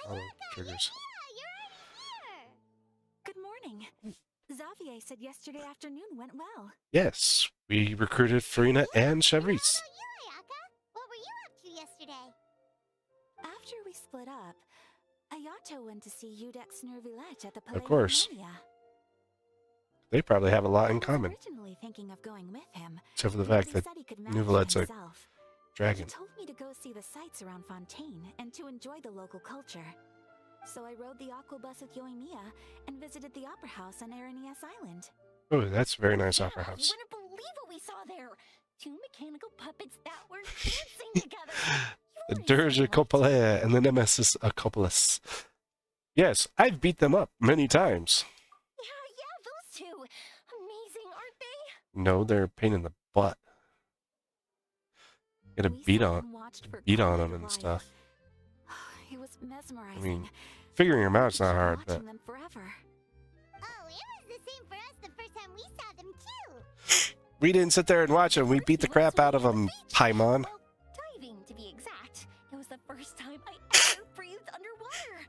Follow triggers. Good morning. Xavier said yesterday afternoon went well. Yes, we recruited Farina and Charisse. What were you up to yesterday? After we split up, Ayato went to see Udex Nervillette at the Palais Of course. Harmonia. They probably have a lot in I was common. originally thinking of going with him, Except for the but fact he that said he could manage Nouvellette's a himself. dragon. He told me to go see the sights around Fontaine and to enjoy the local culture. So I rode the aqua bus with Yoimiya and visited the opera house on Aranias Island. Oh, that's a very nice opera house. You wouldn't believe what we saw there. Two mechanical puppets that were dancing together. The Dirge Coppola and the Nemesis Acopolis. Yes, I've beat them up many times. Yeah, those two. Amazing, aren't they? No, they're a pain in the butt. Get a We beat sat on and watched for beat on quite a them and while. stuff. It was mesmerizing. I mean, figuring them out's not hard, but Watching them forever. Oh, it was the same for us the first time we saw them too. we didn't sit there and watch them. We beat the crap out of them, Paimon. Well, diving to be exact. It was the first time I ever breathed underwater.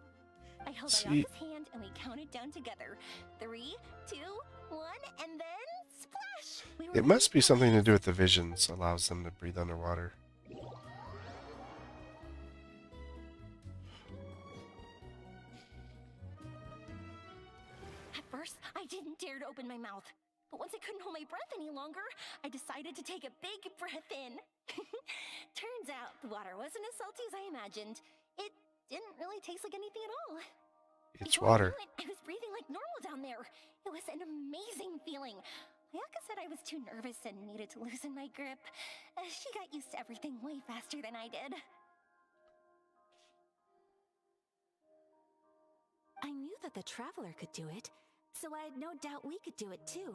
I held See- Ayaka's hand and we counted down together. 3, 2, 1, and then splash. We were It must be right something to there. do with the visions allows them to breathe underwater. At first, I didn't dare to open my mouth. But once I couldn't hold my breath any longer, I decided to take a big breath in. Turns out the water wasn't as salty as I imagined. It didn't really taste like anything at all. It's Before I water. knew it, I was breathing like normal down there. It was an amazing feeling. Ayaka said I was too nervous and needed to loosen my grip. She got used to everything way faster than I did. I knew that the Traveler could do it, so I had no doubt we could do it too.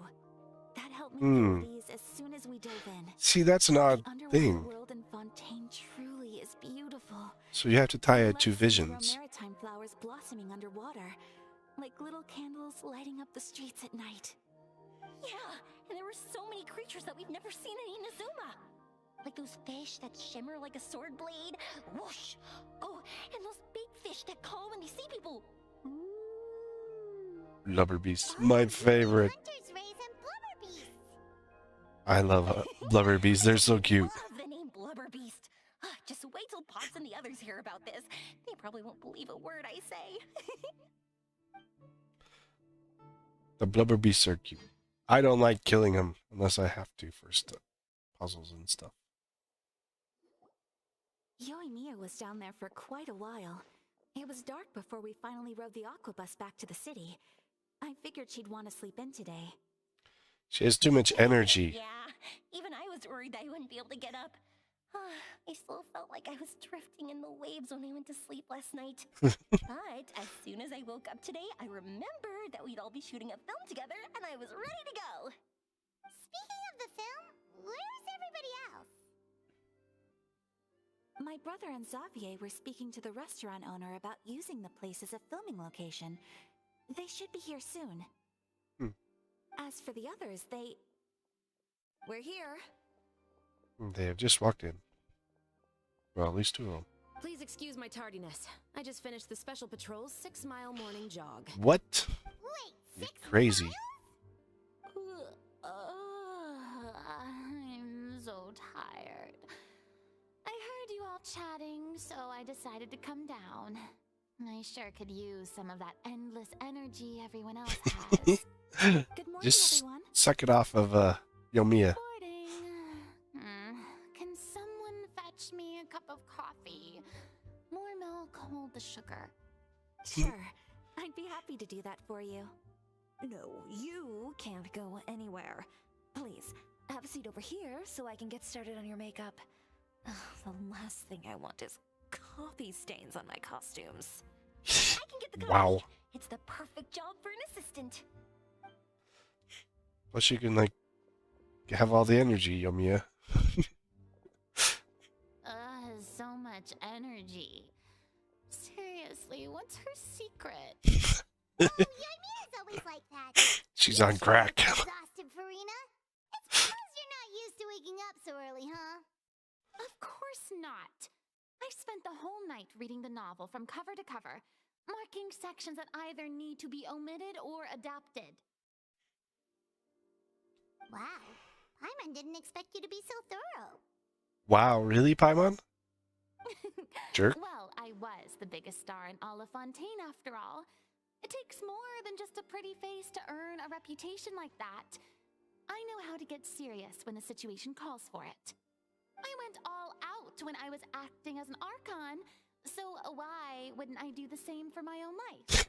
That helped me feel at ease as soon as we dove in. See, that's an odd The underwater thing. world in Fontaine truly is beautiful. So you have to tie it to Let's see visions. maritime flowers blossoming underwater, like little candles lighting up the streets at night. Yeah, and there were so many creatures that we've never seen in Inazuma. Like those fish that shimmer like a sword blade. Whoosh! Oh, and those big fish that call when they see people. Blubber beasts, my favorite. Hunters rays and blubber beasts. I love blubber beasts. They're so cute. Love the name Blubber Beast. Just wait till Pops and the others hear about this. They probably won't believe a word I say. The blubber beasts are cute. I don't like killing them unless I have to for puzzles and stuff. Yoimiya was down there for quite a while. It was dark before we finally rode the aqua bus back to the city. I figured she'd want to sleep in today. She has too much energy. Yeah, even I was worried I wouldn't be able to get up. I still felt like I was drifting in the waves when I went to sleep last night. But as soon as I woke up today, I remembered that we'd all be shooting a film together, and I was ready to go. Speaking of the film, where's everybody else? My brother and Xavier were speaking to the restaurant owner about using the place as a filming location. They should be here soon. As for the others, we're here. They have just walked in. Well, at least two of them. Please excuse my tardiness. I just finished the Special Patrol's 6-mile morning jog. What? Wait, You're 6 crazy. miles? I'm so tired. I heard you all chatting, so I decided to come down. I sure could use some of that endless energy everyone else has. Good morning, Just everyone. suck it off of Yoimiya. Morning. Can someone fetch me a cup of coffee? More milk, hold the sugar. Sure, I'd be happy to do that for you. No, you can't go anywhere. Please, have a seat over here so I can get started on your makeup. Ugh, the last thing I want is coffee stains on my costumes. I can get the coffee. Wow. It's the perfect job for an assistant. Plus you can, like, have all the energy, Yoimiya. So much energy. Seriously, what's her secret? Yoimiya's always like that. She's on crack. Exhausted, Farina. It's because you're not used to waking up so early, huh? Of course not. I spent the whole night reading the novel from cover to cover, marking sections that either need to be omitted or adapted. Wow. Paimon didn't expect you to be so thorough. Wow, really, Paimon? Jerk. Well, I was the biggest star in all of Fontaine after all. It takes more than just a pretty face to earn a reputation like that. I know how to get serious when the situation calls for it. I went all out when I was acting as an Archon, so why wouldn't I do the same for my own life?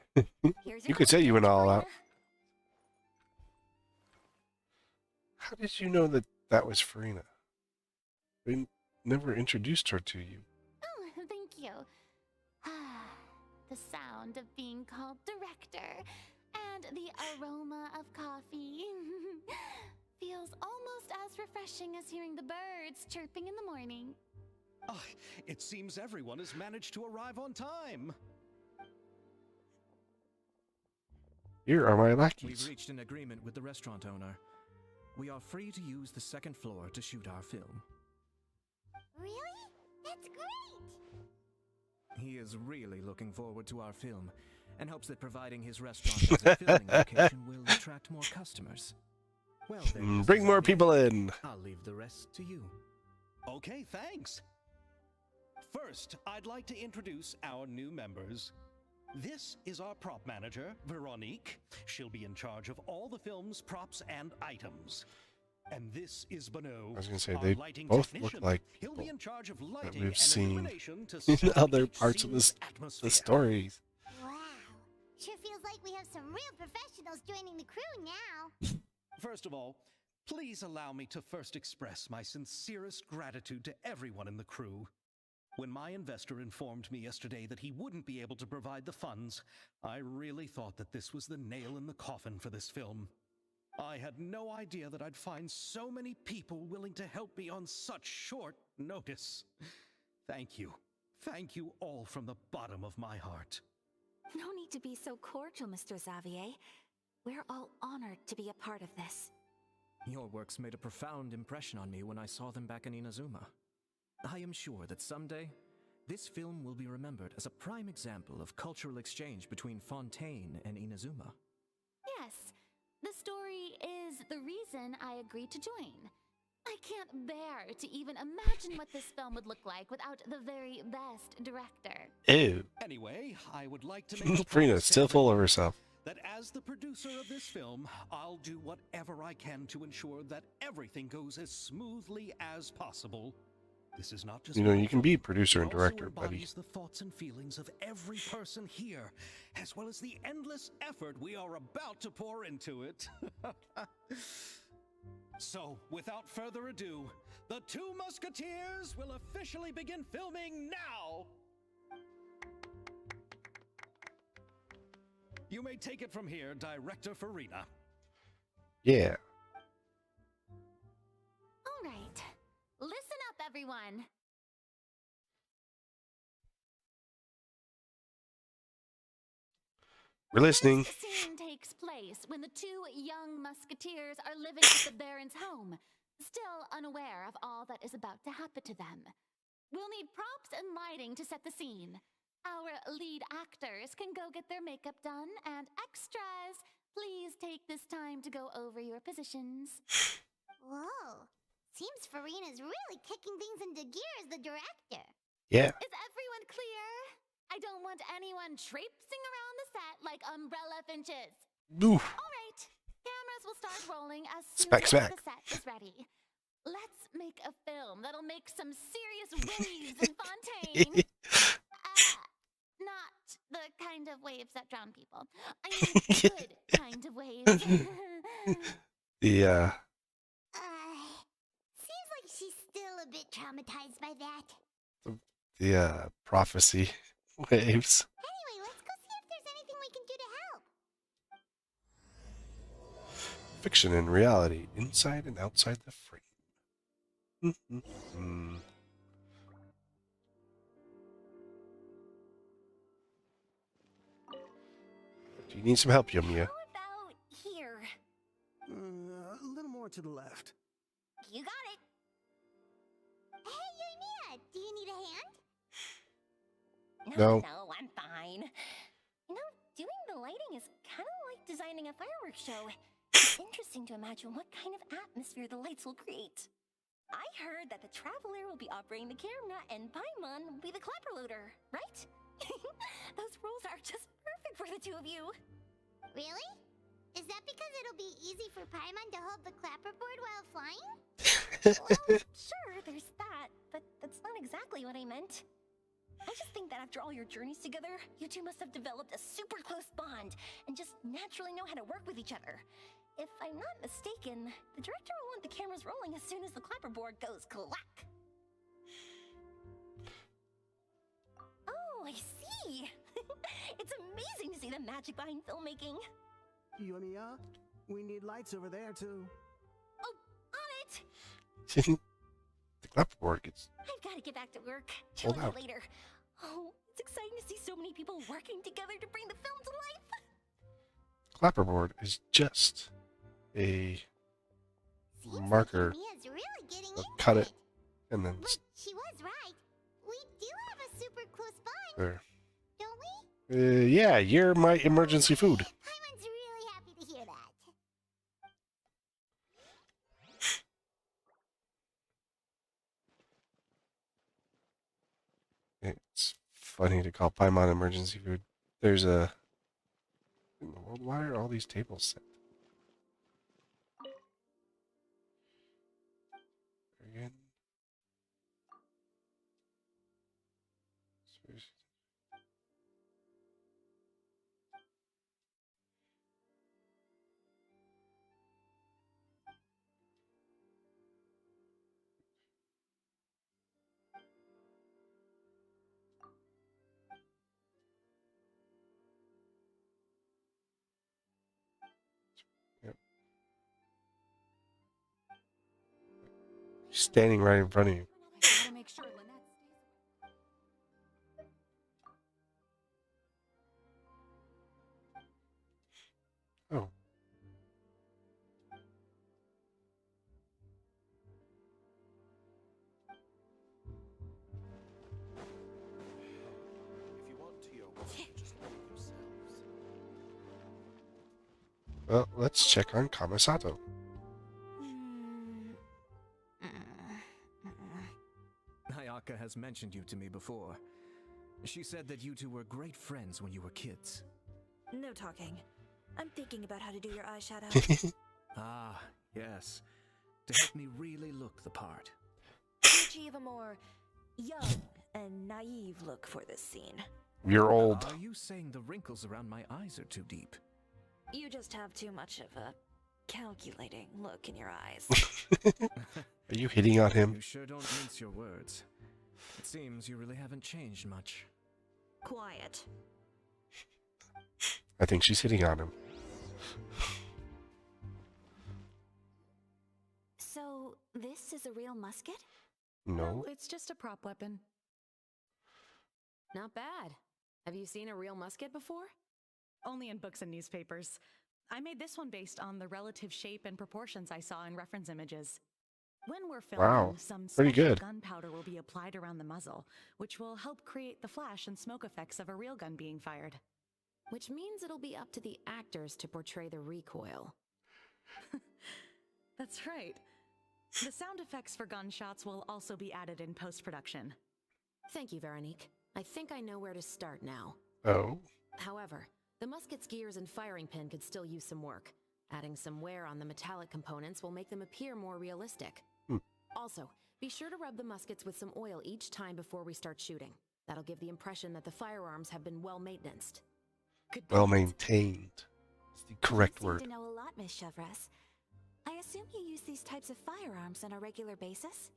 Here's You your could say you went all out. Victoria. How did you know that that was Farina? We never introduced her to you. Oh, thank you. The sound of being called director and the aroma of coffee feels almost as refreshing as hearing the birds chirping in the morning. Oh, it seems everyone has managed to arrive on time. Here are my We've lackeys. reached an agreement with the restaurant owner. We are free to use the second floor to shoot our film. Really? That's great! He is really looking forward to our film and hopes that providing his restaurant as a filming location will attract more customers. Well, then, Bring Mr. more Xavier, people in. I'll leave the rest to you. Okay, thanks. First, I'd like to introduce our new members. This is our prop manager, Veronique. She'll be in charge of all the film's props and items. And this is Bono. I was gonna say, our they lighting both technician. look like He'll people be in charge of that lighting we've and seen illumination to in set other each parts of scene's the atmosphere. stories. Wow. Sure feels like we have some real professionals joining the crew now. First of all, please allow me to first express my sincerest gratitude to everyone in the crew. When my investor informed me yesterday that he wouldn't be able to provide the funds, I really thought that this was the nail in the coffin for this film. I had no idea that I'd find so many people willing to help me on such short notice. Thank you. Thank you all from the bottom of my heart. No need to be so cordial, Mr. Xavier. We're all honored to be a part of this. Your works made a profound impression on me when I saw them back in Inazuma. I am sure that someday, this film will be remembered as a prime example of cultural exchange between Fontaine and Inazuma. Yes, the story is the reason I agreed to join. I can't bear to even imagine what this film would look like without the very best director. Ew. Anyway, I would like to make a Farina's promise to still full of everyone herself. that as the producer of this film, I'll do whatever I can to ensure that everything goes as smoothly as possible. This is not just You know, my you can film, be producer it and also director, buddy. embodies the thoughts and feelings of every person here, as well as the endless effort we are about to pour into it. So, without further ado, the Two Musketeers will officially begin filming now! You may take it from here, Director Farina. Yeah. All right, listen up, everyone. We're listening. The first scene takes place when the two young musketeers are living at the Baron's home, still unaware of all that is about to happen to them. We'll need props and lighting to set the scene. Our lead actors can go get their makeup done, and extras, please take this time to go over your positions. Whoa. Seems Farina's really kicking things into gear as the director. Yeah. Is everyone clear? I don't want anyone traipsing around the set like umbrella finches. Oof. All right, cameras will start rolling as soon Smack, as smack. the set is ready. Let's make a film that'll make some serious waves in Fontaine. Not the kind of waves that drown people. I mean, good kind of waves. The Seems like she's still a bit traumatized by that. prophecy waves. Anyway, let's go see if there's anything we can do to help. Fiction and reality, inside and outside the frame. Do you need some help, Yumiya? How about here? A little more to the left. You got it. Hey, Yumiya, do you need a hand? No. No, I'm fine. You know, doing the lighting is kind of like designing a fireworks show. It's interesting to imagine what kind of atmosphere the lights will create. I heard that the Traveler will be operating the camera and Paimon will be the clapper loader, right? Those roles are just perfect for the two of you. Really? Is that because it'll be easy for Paimon to hold the clapperboard while flying? Well, sure, there's that, but that's not exactly what I meant. I just think that after all your journeys together, you two must have developed a super close bond and just naturally know how to work with each other. If I'm not mistaken, the director will want the cameras rolling as soon as the clapperboard goes clack. Oh, I see! It's amazing to see the magic behind filmmaking. Yoimiya, we need lights over there too. Oh, on it! The clapperboard gets I've got to get back to work. Hold Tell you out. later. Oh, it's exciting to see so many people working together to bring the film to life. clapperboard is just a Seems marker. like Yoimiya's really getting They'll into cut it and then But she was right. We do have a super close bond, there. don't we? Yeah, you're my emergency food. Paimon's really happy to hear that. It's funny to call Paimon emergency food. There's a... In the world, why are all these tables set? Again. Yep. Standing right in front of you. I gotta make sure Lynette stays. Oh. If you want tea or water, just make it yourselves. Well, let's check on Kamisato. Hayaka has mentioned you to me before. She said that you two were great friends when you were kids. No talking. I'm thinking about how to do your eyeshadow. Ah, yes. To help me really look the part. Achieve a more young and naive look for this scene. You're old. Are you saying the wrinkles around my eyes are too deep? You just have too much of a calculating look in your eyes. Are you hitting on him? You sure don't mince your words. It seems you really haven't changed much. Quiet. I think she's hitting on him. So, this is a real musket? No. It's just a prop weapon. Not bad. Have you seen a real musket before? Only in books and newspapers. I made this one based on the relative shape and proportions I saw in reference images. When we're filming, Wow, some pretty special good. gunpowder will be applied around the muzzle, which will help create the flash and smoke effects of a real gun being fired. Which means it'll be up to the actors to portray the recoil. That's right. The sound effects for gunshots will also be added in post-production. Thank you, Veronique. I think I know where to start now. Oh. However, the musket's gears and firing pin could still use some work. Adding some wear on the metallic components will make them appear more realistic. Also, be sure to rub the muskets with some oil each time before we start shooting. That'll give the impression that the firearms have been well maintained. Good Well point. maintained. It's the correct You word. seem to know a lot, Miss Chevres. I assume you use these types of firearms on a regular basis?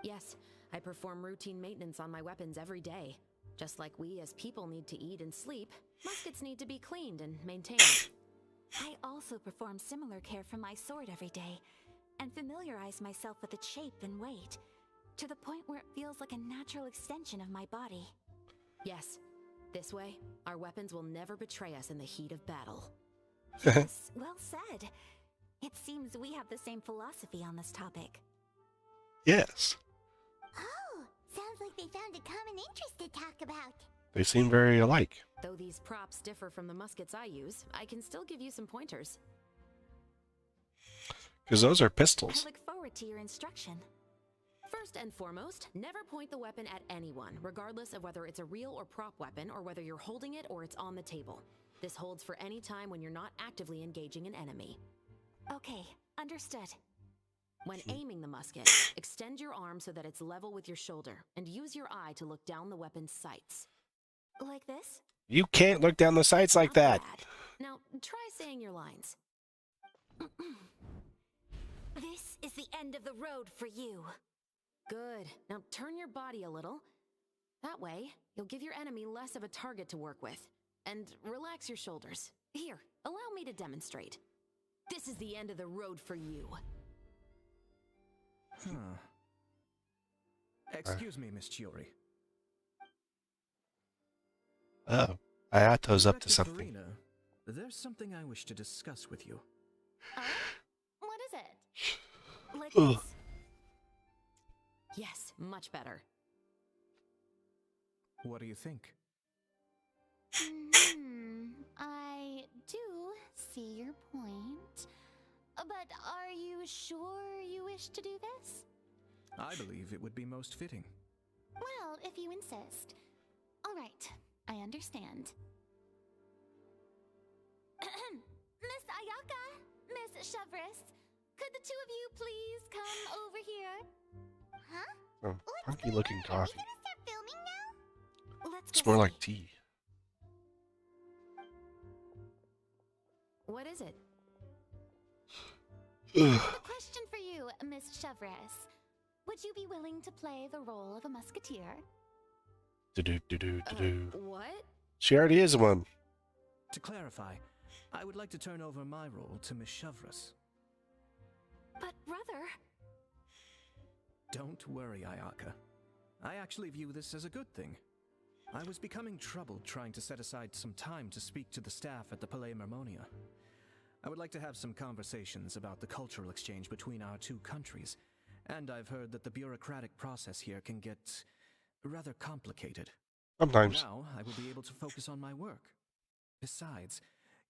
Yes, I perform routine maintenance on my weapons every day. Just like we as people need to eat and sleep, muskets need to be cleaned and maintained. I also perform similar care for my sword every day, and familiarize myself with its shape and weight, to the point where it feels like a natural extension of my body. Yes, this way, our weapons will never betray us in the heat of battle. Yes, well said. It seems we have the same philosophy on this topic. Yes. Oh, sounds like they found a common interest to talk about. They seem very alike. Though these props differ from the muskets I use, I can still give you some pointers. Because those are I pistols. look forward to your instruction. First and foremost, never point the weapon at anyone, regardless of whether it's a real or prop weapon or whether you're holding it or it's on the table. This holds for any time when you're not actively engaging an enemy. Okay, understood. When aiming the musket, extend your arm so that it's level with your shoulder, and use your eye to look down the weapon's sights. Like this? You can't look down the sights like Not that. bad. Now, try saying your lines. This is the end of the road for you. Good. Now turn your body a little. That way, you'll give your enemy less of a target to work with. And relax your shoulders. Here, allow me to demonstrate. This is the end of the road for you. Huh. Excuse me, Miss Chiori. Oh, Ayato's up to Director something. Farina, there's something I wish to discuss with you. Oh? What is it? Like Ugh. this? Yes, much better. What do you think? I do see your point. But are you sure you wish to do this? I believe it would be most fitting. Well, if you insist. All right, I understand. Miss Ayaka, Miss Chevris, could the two of you please come over here? Huh? Oh, funky looking Are we coffee. gonna start filming now? Let's It's go more see. like tea. What is it? I have a question for you, Miss Chevris. Would you be willing to play the role of a musketeer? Do-do-do-do-do-do. What? She already is one. To clarify, I would like to turn over my role to Miss Chevris. But brother, Don't worry, Ayaka. I actually view this as a good thing. I was becoming troubled trying to set aside some time to speak to the staff at the Palais Mermonia. I would like to have some conversations about the cultural exchange between our two countries, and I've heard that the bureaucratic process here can get rather complicated. Sometimes. Now I will be able to focus on my work. Besides,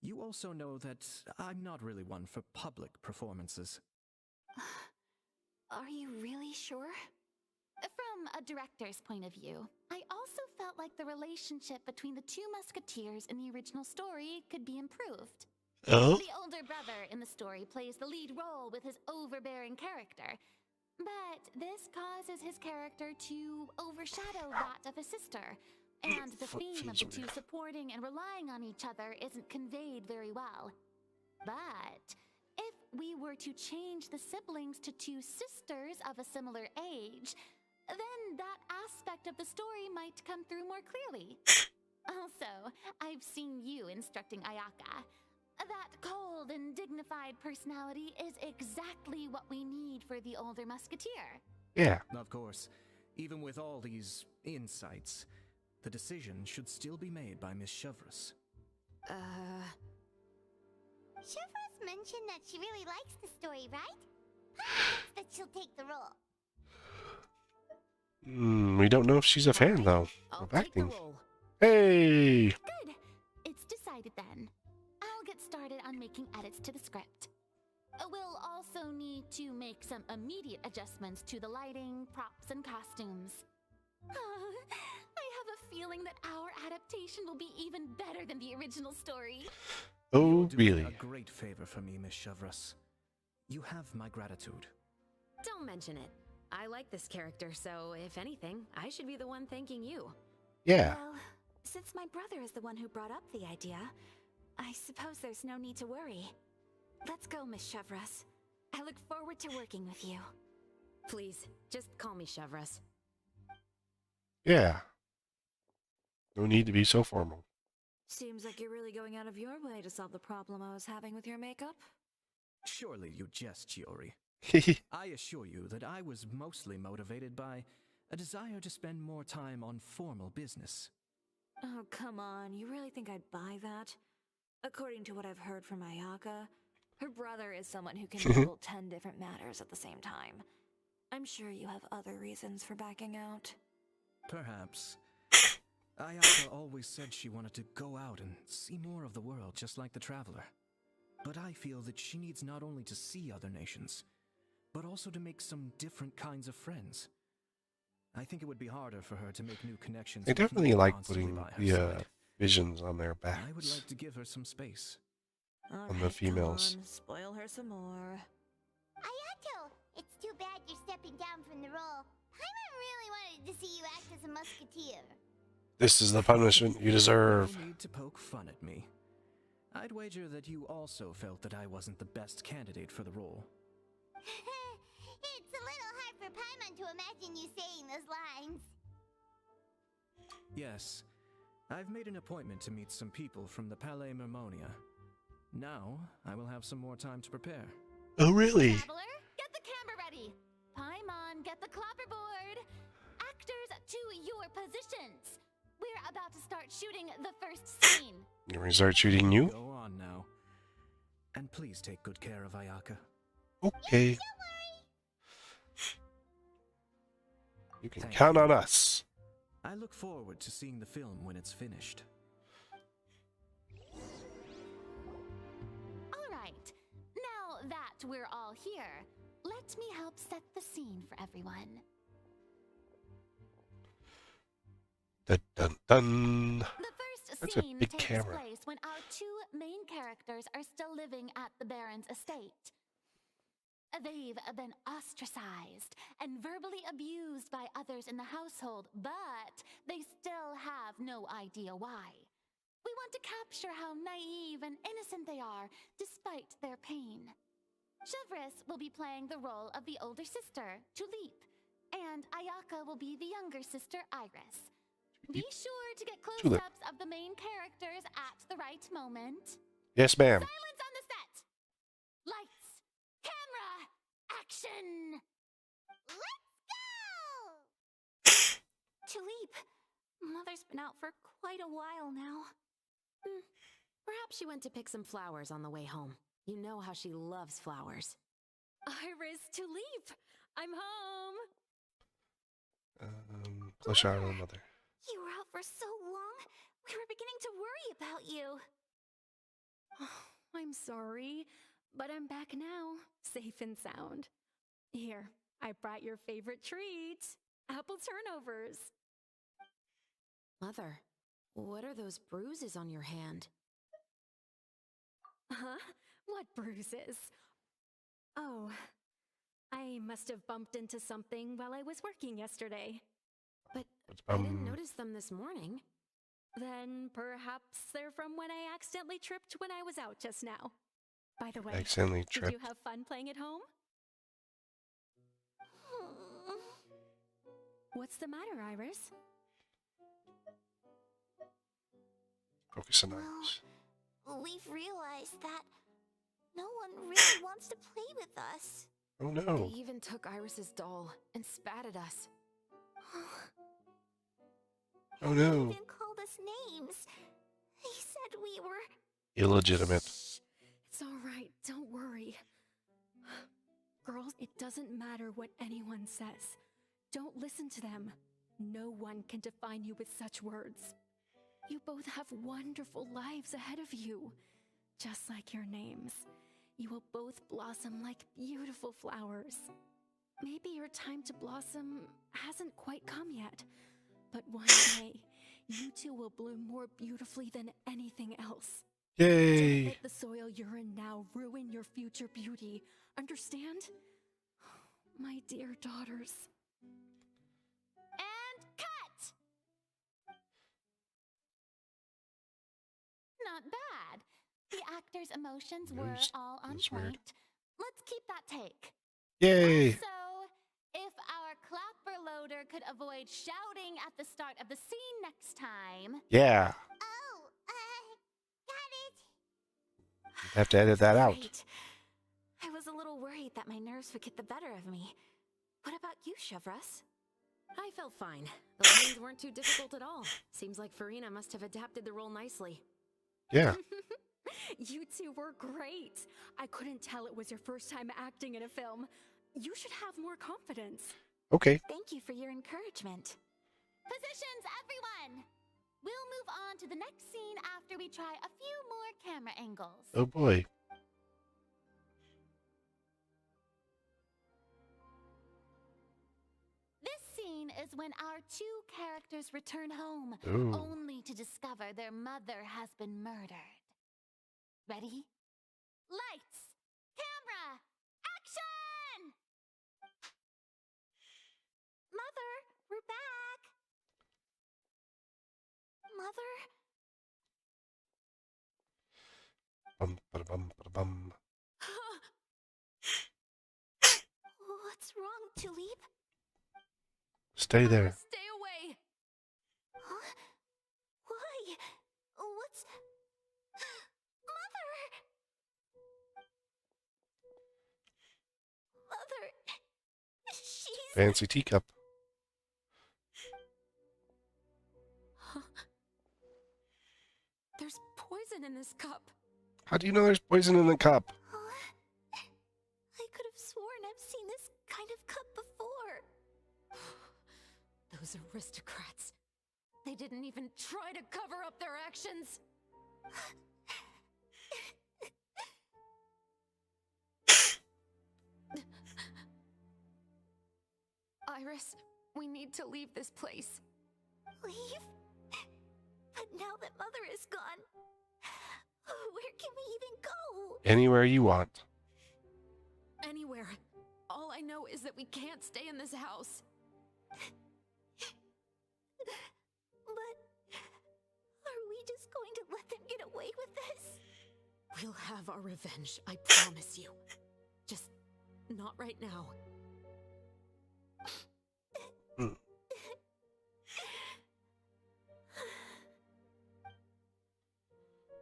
you also know that I'm not really one for public performances. are you really sure? From a director's point of view, I also felt like the relationship between the two musketeers in the original story could be improved. Oh? The older brother in the story plays the lead role with his overbearing character, but this causes his character to overshadow that of his sister, and the Foot theme of feels the two weird. supporting and relying on each other isn't conveyed very well. But if we were to change the siblings to two sisters of a similar age, then that aspect of the story might come through more clearly. Also, I've seen you instructing Ayaka. That cold and dignified personality is exactly what we need for the older musketeer. Yeah. Of course, even with all these insights, the decision should still be made by Miss Chevris. Chevros mentioned that she really likes the story, right? How that she'll take the role? We don't know if she's a fan, though, I'll of take the acting. role. Hey! Good. It's decided then. I'll get started on making edits to the script. We'll also need to make some immediate adjustments to the lighting, props, and costumes. I have a feeling that our adaptation will be even better than the original story. Oh, You're doing really? a great favor for me, Miss Chevris. You have my gratitude. Don't mention it. I like this character, so if anything, I should be the one thanking you. Yeah. Well, since my brother is the one who brought up the idea, I suppose there's no need to worry. Let's go, Miss Chevros. I look forward to working with you. Please, just call me Chevris. Yeah. No need to be so formal. Seems like you're really going out of your way to solve the problem I was having with your makeup. Surely you jest, Chiori. I assure you that I was mostly motivated by a desire to spend more time on formal business. Oh, come on. You really think I'd buy that? According to what I've heard from Ayaka, her brother is someone who can juggle 10 different matters at the same time. I'm sure you have other reasons for backing out. Perhaps. Ayaka always said she wanted to go out and see more of the world, just like the traveler. But I feel that she needs not only to see other nations, but also to make some different kinds of friends. I think it would be harder for her to make new connections. I with definitely people like constantly putting by her the side. visions on their backs. I would like to give her some space. On the females. Come on, spoil her some more. Ayato, it's too bad you're stepping down from the role. Paimon really wanted to see you act as a musketeer. This is the punishment you deserve. No need to poke fun at me. I'd wager that you also felt that I wasn't the best candidate for the role. It's a little hard for Paimon to imagine you saying those lines. Yes, I've made an appointment to meet some people from the Palais Mermonia. Now, I will have some more time to prepare. Oh, really? Traveler, get the camera ready. Paimon, get the clapperboard. Actors to your positions. We're about to start shooting the first scene. You want me to start shooting you? Go on now. And please take good care of Ayaka. Okay. You can count on us. I look forward to seeing the film when it's finished. All right. Now that we're all here, let me help set the scene for everyone. Dun dun dun. The first That's a scene big takes camera. place when our two main characters are still living at the Baron's estate. They've been ostracized and verbally abused by others in the household, but they still have no idea why. We want to capture how naive and innocent they are, despite their pain. Chevres will be playing the role of the older sister, Tulip, and Ayaka will be the younger sister, Iris. Be sure to get close-ups of the main characters at the right moment. Yes, ma'am. Silence on the set! Lights! Camera! Action! Let's go! Tulip, Mother's been out for quite a while now. Perhaps she went to pick some flowers on the way home. You know how she loves flowers. Iris, Tulip, I'm home. Close shot of the mother. You were out for so long, we were beginning to worry about you. I'm sorry, but I'm back now, safe and sound. Here, I brought your favorite treat, apple turnovers. Mother, what are those bruises on your hand? Huh? What bruises? Oh, I must have bumped into something while I was working yesterday. But I didn't notice them this morning. Then perhaps they're from when I accidentally tripped when I was out just now. By the way, Accidentally did tripped. you have fun playing at home? What's the matter, Iris? Focus on Iris. We've realized that no one really wants to play with us. Oh no. They even took Iris's doll and spat at us. Oh They no. even called us names. He said we were... Illegitimate. It's all right, don't worry. Girls, it doesn't matter what anyone says. Don't listen to them. No one can define you with such words. You both have wonderful lives ahead of you. Just like your names. You will both blossom like beautiful flowers. Maybe your time to blossom hasn't quite come yet, but one day, you two will bloom more beautifully than anything else. Yay! Don't let the soil you're in now ruin your future beauty. Understand? My dear daughters. And cut! Not bad. The actor's emotions were all on That's weird. point. Let's keep that take. Yay! So, if our clapper loader could avoid shouting at the start of the scene next time... Yeah. Oh, got it. Have to edit that out. Great. I was a little worried that my nerves would get the better of me. What about you, Chevres? I felt fine. The lines weren't too difficult at all. Seems like Farina must have adapted the role nicely. Yeah. You two were great. I couldn't tell it was your first time acting in a film. You should have more confidence. Okay. Thank you for your encouragement. Positions, everyone! We'll move on to the next scene after we try a few more camera angles. Oh boy. This scene is when our two characters return home, Ooh. only to discover their mother has been murdered. Ready? Lights! Camera! Action! Mother, we're back! Mother? Bum, bada, bum, bada, bum. What's wrong, Tulip? Stay there. Stay away! Huh? Why? What's... Mother! Mother... She's... Fancy teacup. There's poison in this cup. How do you know there's poison in the cup? I could have sworn I've seen this kind of cup before. Those aristocrats. They didn't even try to cover up their actions. Iris, we need to leave this place. Leave? But now that Mother is gone, where can we even go? Anywhere you want. Anywhere. All I know is that we can't stay in this house. But are we just going to let them get away with this? We'll have our revenge, I promise you. Just not right now. Hmm.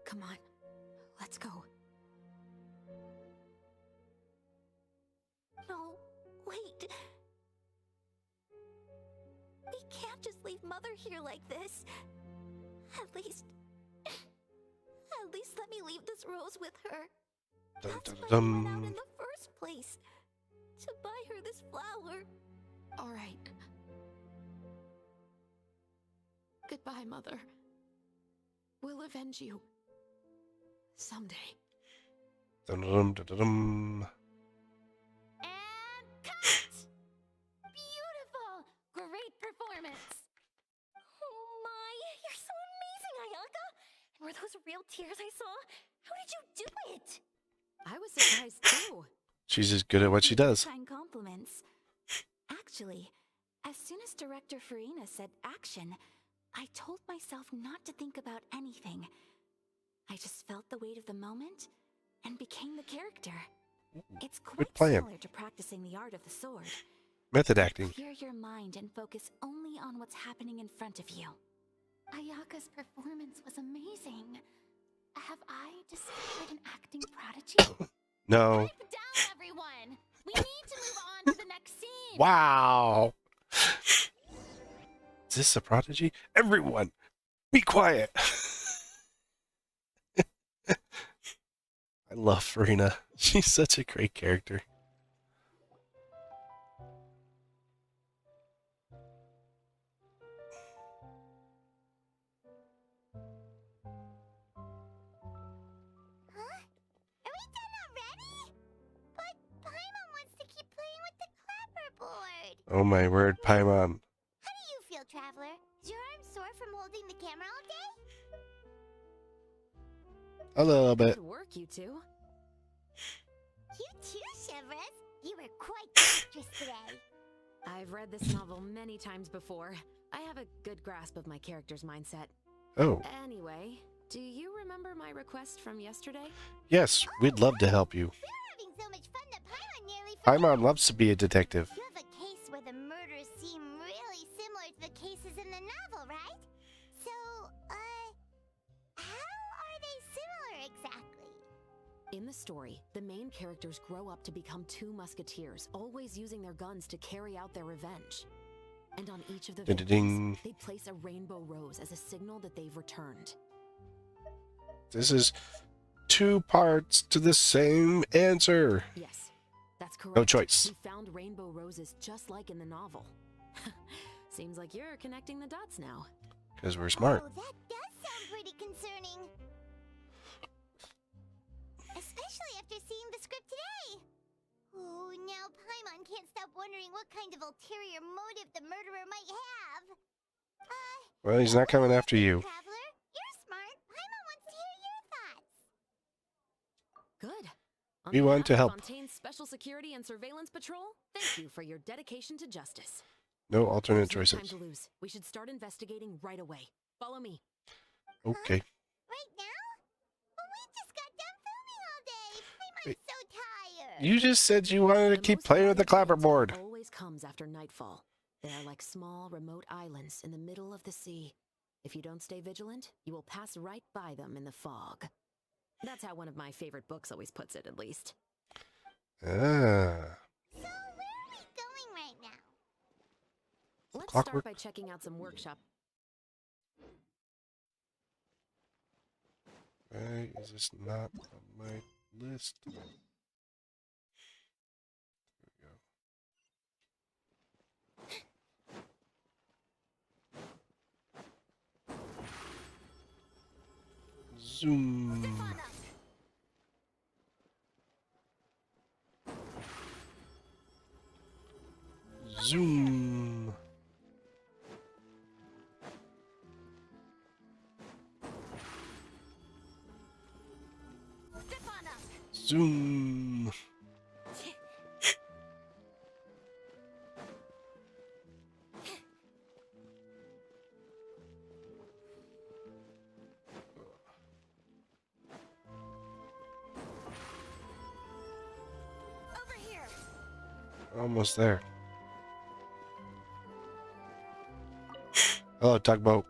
Come on, let's go. No, wait. We can't just leave Mother here like this. At least let me leave this rose with her. Dun, That's dun, why we went out dun. in the first place. To buy her this flower. All right. Goodbye, Mother. We'll avenge you. Someday. Dun, dun, dun, dun, dun. And cut! Beautiful! Great performance! Oh my, you're so amazing, Ayaka! And were those real tears I saw? How did you do it? I was surprised too. She's just good at what she does. Kind compliments. Actually, as soon as Director Farina said action, I told myself not to think about anything. I just felt the weight of the moment and became the character. It's quite plan. similar to practicing the art of the sword. Method acting. Clear your mind and focus only on what's happening in front of you. Ayaka's performance was amazing. Have I discovered an acting prodigy? No. Pipe down, everyone! We need to move on to the next scene! Wow. Is this a prodigy? Everyone, be quiet. I love Farina. She's such a great character. Huh? Are we done already? But Paimon wants to keep playing with the clapperboard. Oh my word, Paimon. How do you feel, Traveler? Is your arm sore from holding the camera all day? A little bit. Good work, you two. You too, Shivers. You were quite the actress today. I've read this novel many times before. I have a good grasp of my character's mindset. Oh, Anyway, do you remember my request from yesterday? yes, we'd love to help you. We were having so much fun that Paimon nearly forgot. Paimon loves to be a detective. You have a case where the murders seem really similar to the cases in the novel, right? So, how are they similar exactly? In the story, the main characters grow up to become two musketeers, always using their guns to carry out their revenge. And on each of the victims, Ding-ding. they place a rainbow rose as a signal that they've returned. This is 2 parts to the same answer. Yes, that's correct. No choice. We found rainbow roses just like in the novel. Seems like you're connecting the dots now. Because we're smart. Oh, that does sound pretty concerning. Especially after seeing the script today. Oh, now Paimon can't stop wondering what kind of ulterior motive the murderer might have. Well, he's not coming after you. Traveler, you're smart. Paimon wants to hear your thoughts. Good. On We want behalf to of help. Fontaine's Special Security and Surveillance Patrol, thank you for your dedication to justice. No alternate There's no time choices. to lose. We should start investigating right away. Follow me. Okay. Right now? Well, we just got done filming all day. Paimon's Wait. so tired. You just said you wanted to The keep most playing with the valuable clapperboard. intel always comes after nightfall. They are like small, remote islands in the middle of the sea. If you don't stay vigilant, you will pass right by them in the fog. That's how one of my favorite books always puts it, at least. Ah. So, where are we going right now? Let's Clockwork. start by checking out some workshop. Why is this not on my list? There we go. Zoom. Zoom. Zoom. Over here. Almost there. Hello, tugboat.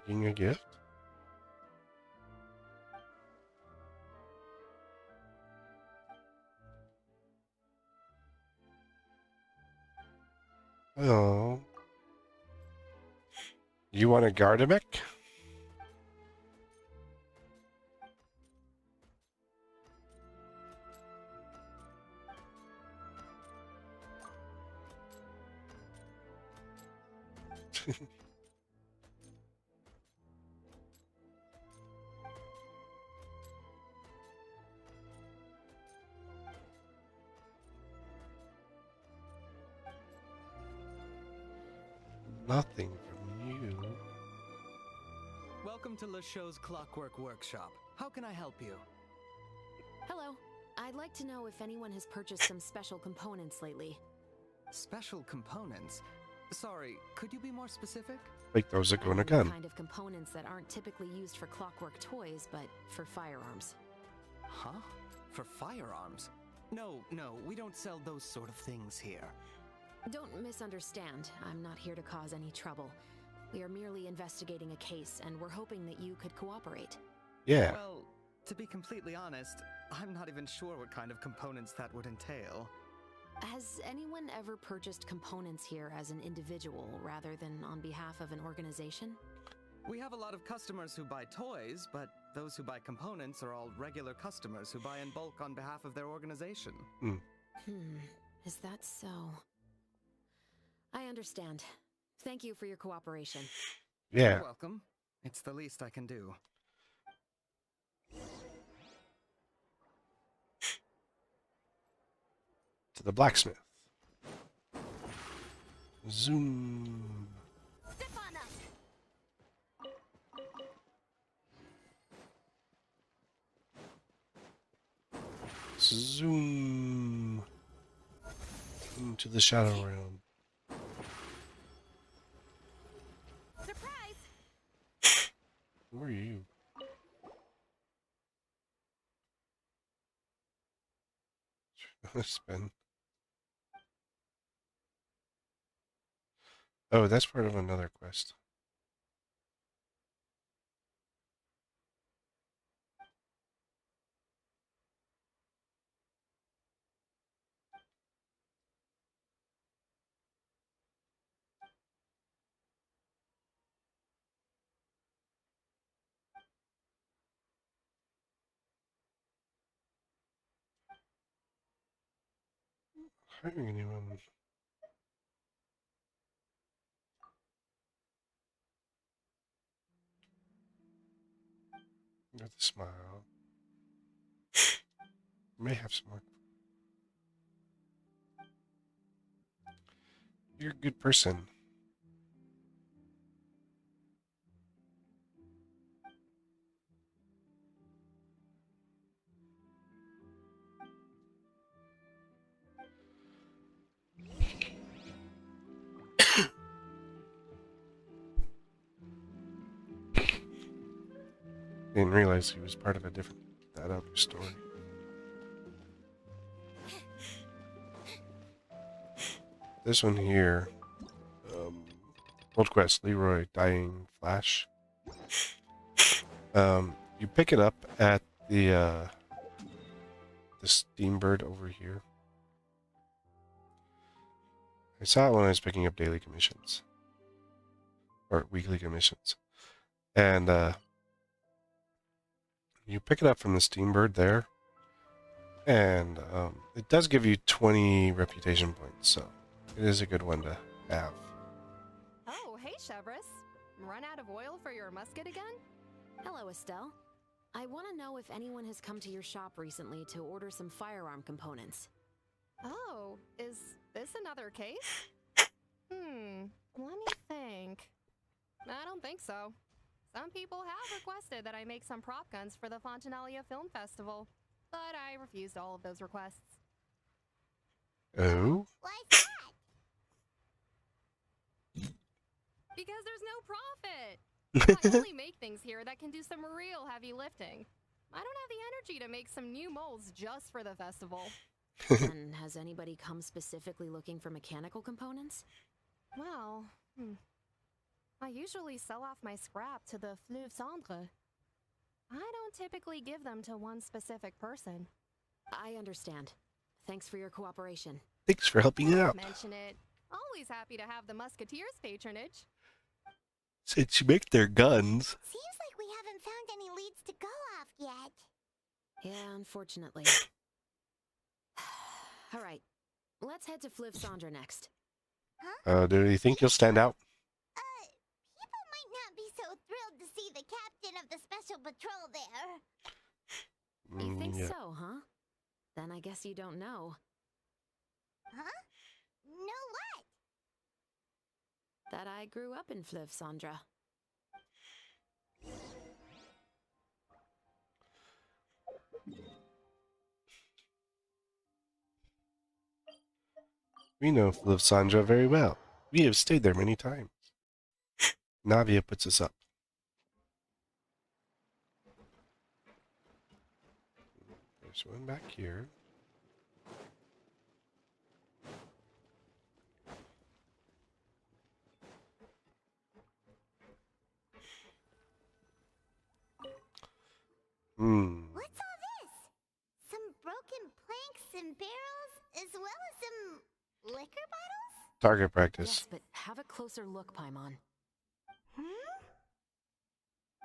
Picking a gift? Oh. You want a Gardamek? Nothing from you. Welcome to LeShow's Clockwork Workshop. How can I help you? Hello. I'd like to know if anyone has purchased some special components lately. Special components? Sorry, could you be more specific? Like those that go in a The gun. kind of components that aren't typically used for clockwork toys, but for firearms. Huh? For firearms? No, we don't sell those sort of things here. Don't misunderstand. I'm not here to cause any trouble. We are merely investigating a case, and we're hoping that you could cooperate. Yeah. Well, to be completely honest, I'm not even sure what kind of components that would entail. Has anyone ever purchased components here as an individual rather than on behalf of an organization? We have a lot of customers who buy toys, but those who buy components are all regular customers who buy in bulk on behalf of their organization. Is that so? I understand. Thank you for your cooperation. Yeah. You're welcome. It's the least I can do. To the blacksmith. Zoom. Zoom. Into the shadow realm. Surprise! Who are you? Spin. Oh, that's part of another quest. hiring anyone. With a smile. May have some work. You're a good person. Didn't realize he was part of that other story. This one here, Old Quest, Leroy, Dying Flash. You pick it up at the Steambird over here. I saw it when I was picking up daily commissions. Or weekly commissions. And, you pick it up from the Steambird there. And, it does give you 20 reputation points, so it is a good one to have. Oh, hey, Chevris. Run out of oil for your musket again? Hello, Estelle. I want to know if anyone has come to your shop recently to order some firearm components. Oh, is this another case? Let me think. I don't think so. Some people have requested that I make some prop guns for the Fontanalia Film Festival, but I refused all of those requests. Oh? Why's that? Because there's no profit! I only make things here that can do some real heavy lifting. I don't have the energy to make some new molds just for the festival. And has anybody come specifically looking for mechanical components? Well, I usually sell off my scrap to the Fleuve Cendre. I don't typically give them to one specific person. I understand. Thanks for your cooperation. Thanks for helping out. Mention it. Always happy to have the Musketeers' patronage. Since you make their guns. Seems like we haven't found any leads to go off yet. Yeah, unfortunately. All right, let's head to Fleuve Cendre next. Do you think you'll stand out? People might not be so thrilled to see the captain of the special patrol there. You think Yeah. so, huh? Then I guess you don't know. Huh? No what? That I grew up in Fleuve Cendre. We know Fleuve Cendre very well. We have stayed there many times. Navia puts us up. There's one back here. What's all this? Some broken planks and barrels, as well as some liquor bottles? Target practice. Yes, but have a closer look, Paimon.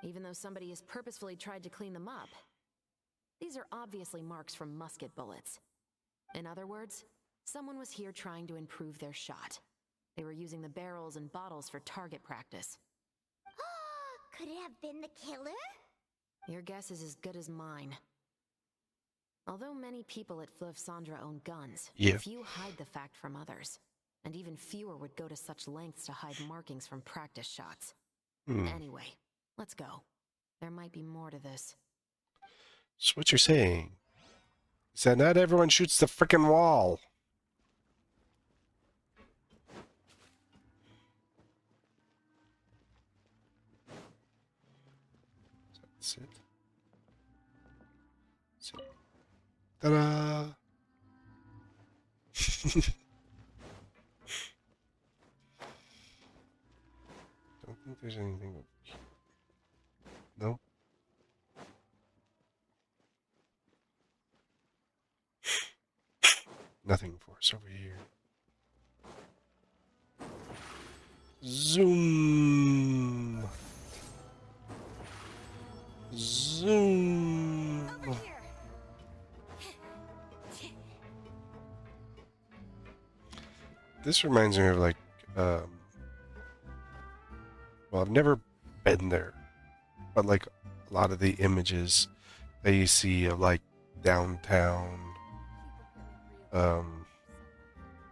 Even though somebody has purposefully tried to clean them up, these are obviously marks from musket bullets. In other words, someone was here trying to improve their shot. They were using the barrels and bottles for target practice. Could it have been the killer? Your guess is as good as mine. Although many people at Fleuve Cendre own guns, few hide the fact from others. And even fewer would go to such lengths to hide markings from practice shots. Anyway, let's go. There might be more to this. So what you're saying is that not everyone shoots the frickin' wall. That's it. That's it. Ta-da! Don't think there's anything over here. No? Nothing for us over here. Zoom! Zoom! Over here. This reminds me of like, well, I've never been there, but like a lot of the images that you see of like downtown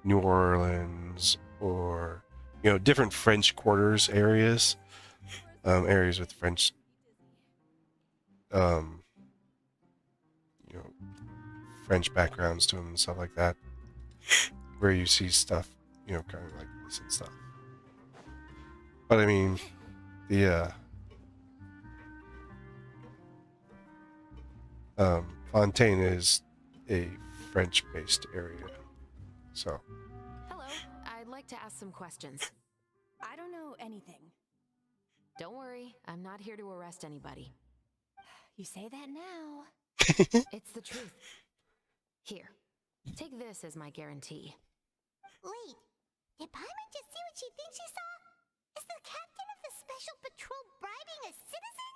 New Orleans, or different French quarters areas, areas with French you know French backgrounds to them and stuff like that, where you see stuff kind of like this and stuff. But I mean, the Fontaine is a French-based area, so. Hello, I'd like to ask some questions. I don't know anything. Don't worry, I'm not here to arrest anybody. You say that now. It's the truth. Here, take this as my guarantee. Wait, did Paimon just see what she thinks she saw? Is the captain of the special patrol bribing a citizen?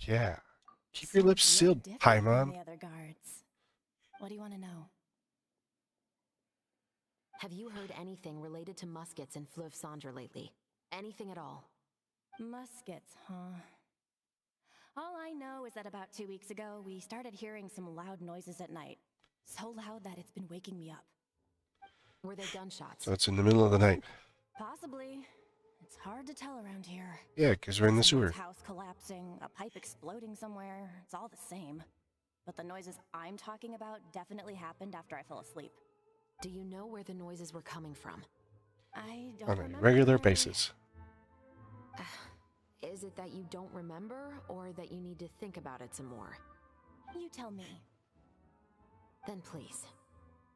Yeah. Keep your lips sealed, Paimon. The other guards. What do you want to know? Have you heard anything related to muskets in Fleuve Cendre lately? Anything at all? Muskets, huh? All I know is that about 2 weeks ago, we started hearing some loud noises at night. So loud that it's been waking me up. Were they gunshots? So it's in the middle of the night. Possibly. It's hard to tell around here. Yeah, because we're in the sewer. Someone's house collapsing, a pipe exploding somewhere. It's all the same. But the noises I'm talking about definitely happened after I fell asleep. Do you know where the noises were coming from? I don't On remember. a regular basis. Is it that you don't remember, or that you need to think about it some more? You tell me. Then please,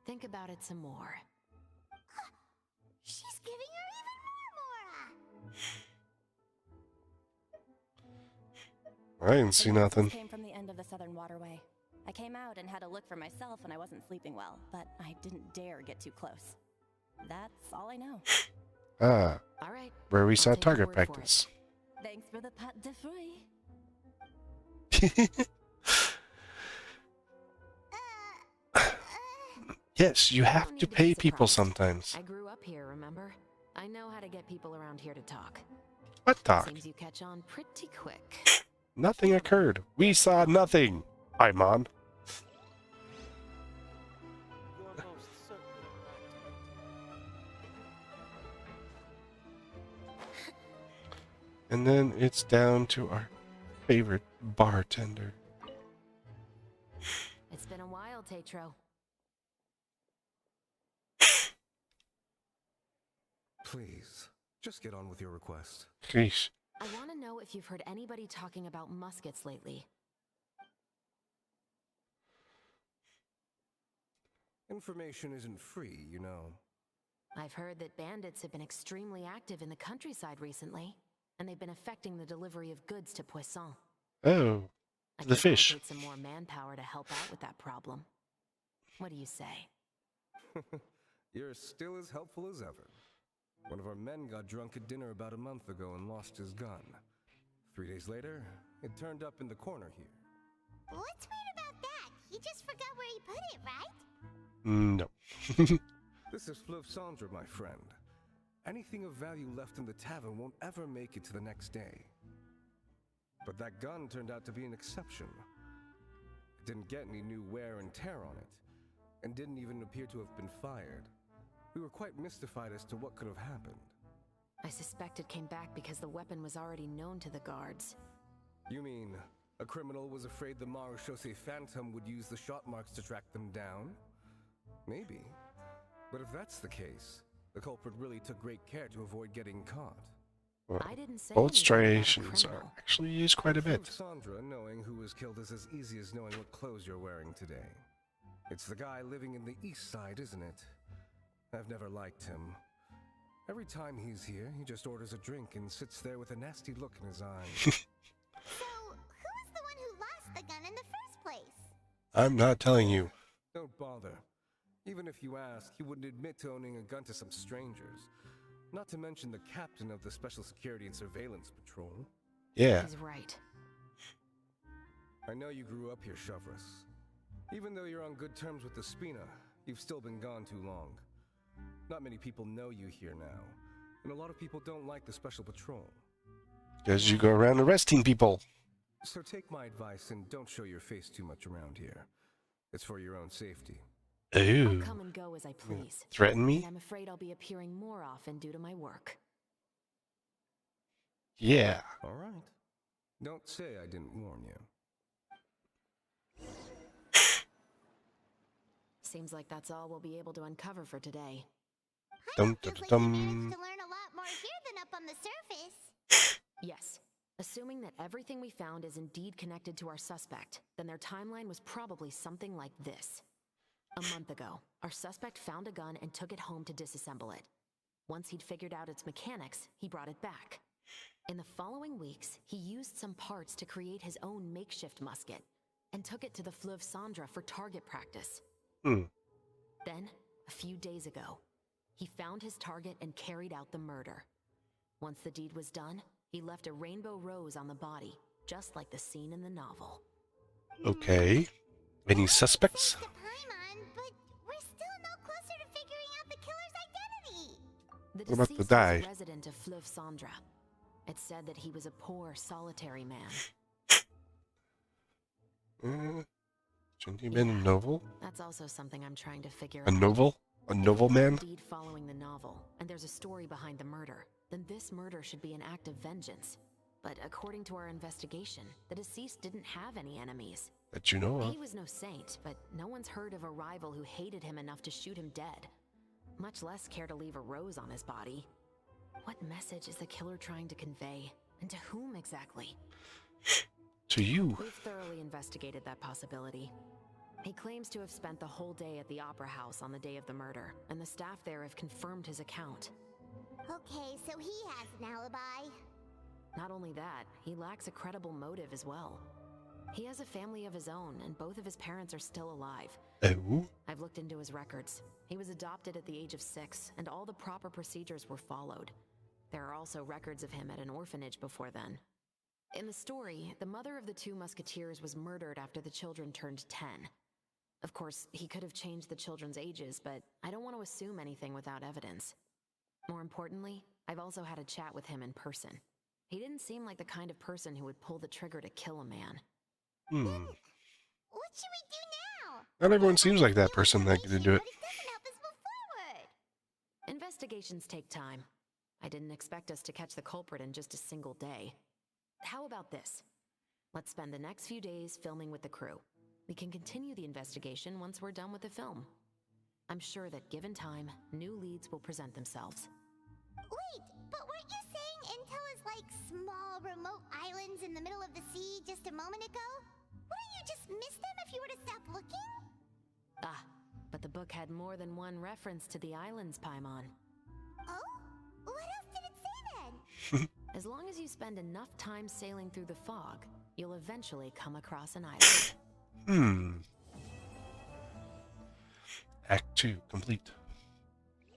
think about it some more. She's giving her even more, I didn't see nothing. Came from the end of the Southern Waterway. I came out and had a look for myself when I wasn't sleeping well, but I didn't dare get too close. That's all I know. Ah, all right. Where we I'll saw take your target word practice. Thanks for the pat de fruit. Yes, you have don't to need be pay people surprised. sometimes. I grew up here, remember? I know how to get people around here to talk. What talk? Seems you catch on pretty quick. Nothing occurred. We saw nothing. Paimon. And then it's down to our favorite bartender. It's been a while, Tetro. Please, just get on with your request. Sheesh. I want to know if you've heard anybody talking about muskets lately. Information isn't free, you know. I've heard that bandits have been extremely active in the countryside recently, and they've been affecting the delivery of goods to Poisson. Oh, I the could fish. allocate some more manpower to help out with that problem. What do you say? You're still as helpful as ever. One of our men got drunk at dinner about a month ago and lost his gun. 3 days later, it turned up in the corner here. What's weird about that? He just forgot where he put it, right? No. This is Fleuve Cendre, my friend. Anything of value left in the tavern won't ever make it to the next day. But that gun turned out to be an exception. It didn't get any new wear and tear on it, and didn't even appear to have been fired. We were quite mystified as to what could have happened. I suspect it came back because the weapon was already known to the guards. You mean, a criminal was afraid the Marechaussee Phantom would use the shot marks to track them down? Maybe. But if that's the case, the culprit really took great care to avoid getting caught. Well, I didn't say both anything striations about a are criminal. actually used quite a bit. Sandra, knowing who was killed is as easy as knowing what clothes you're wearing today. It's the guy living in the east side, isn't it? I've never liked him. Every time he's here, he just orders a drink and sits there with a nasty look in his eyes. So, who was the one who lost the gun in the first place? I'm not telling you. Don't bother. Even if you ask, he wouldn't admit to owning a gun to some strangers. Not to mention the captain of the Special Security and Surveillance Patrol. Yeah. He's right. I know you grew up here, Chevreuse. Even though you're on good terms with the Spina, You've still been gone too long. Not many people know you here now, and a lot of people don't like the Special Patrol. Because you go around arresting people. So take my advice and don't show your face too much around here. It's for your own safety. Ooh. I'll come and go as I please. Threaten me? And I'm afraid I'll be appearing more often due to my work. Yeah. All right. Don't say I didn't warn you. Seems like that's all we'll be able to uncover for today. Dum Feels dum like dum. we managed to learn a lot more here than up on the surface. Yes. Assuming that everything we found is indeed connected to our suspect, then their timeline was probably something like this. A month ago, our suspect found a gun and took it home to disassemble it. Once he'd figured out its mechanics, he brought it back. In the following weeks, he used some parts to create his own makeshift musket and took it to the Fleuve Cendra for target practice. Hmm. Then, a few days ago, he found his target and carried out the murder. Once the deed was done, he left a rainbow rose on the body, just like the scene in the novel. Okay. Any suspects? To Paimon, but we're still no closer to figuring out the killer's identity. The What about the deceased die? was a resident of Fleuve Cendra. It said that he was a poor, solitary man. Shouldn't he have been a novel? That's also something I'm trying to figure A out. novel? A novel man? Indeed following the novel, and there's a story behind the murder, then this murder should be an act of vengeance. But according to our investigation, the deceased didn't have any enemies. That you know of. He was no saint, but no one's heard of a rival who hated him enough to shoot him dead. Much less care to leave a rose on his body. What message is the killer trying to convey? And to whom exactly? To you. We've thoroughly investigated that possibility. He claims to have spent the whole day at the Opera House on the day of the murder, and the staff there have confirmed his account. Okay, so he has an alibi. Not only that, he lacks a credible motive as well. He has a family of his own, and both of his parents are still alive. Oh? I've looked into his records. He was adopted at the age of 6, and all the proper procedures were followed. There are also records of him at an orphanage before then. In the story, the mother of the 2 musketeers was murdered after the children turned 10. Of course, he could have changed the children's ages, but I don't want to assume anything without evidence. More importantly, I've also had a chat with him in person. He didn't seem like the kind of person who would pull the trigger to kill a man. What should we do now? Not everyone seems like that person that could do it. But it doesn't help us move forward. Investigations take time. I didn't expect us to catch the culprit in just a single day. How about this? Let's spend the next few days filming with the crew. We can continue the investigation once we're done with the film. I'm sure that given time, new leads will present themselves. Wait, but weren't you saying Intel is like small, remote islands in the middle of the sea just a moment ago? Wouldn't you just miss them if you were to stop looking? Ah, but the book had more than one reference to the islands, Paimon. Oh? What else did it say then? As long as you spend enough time sailing through the fog, you'll eventually come across an island. Act 2 complete.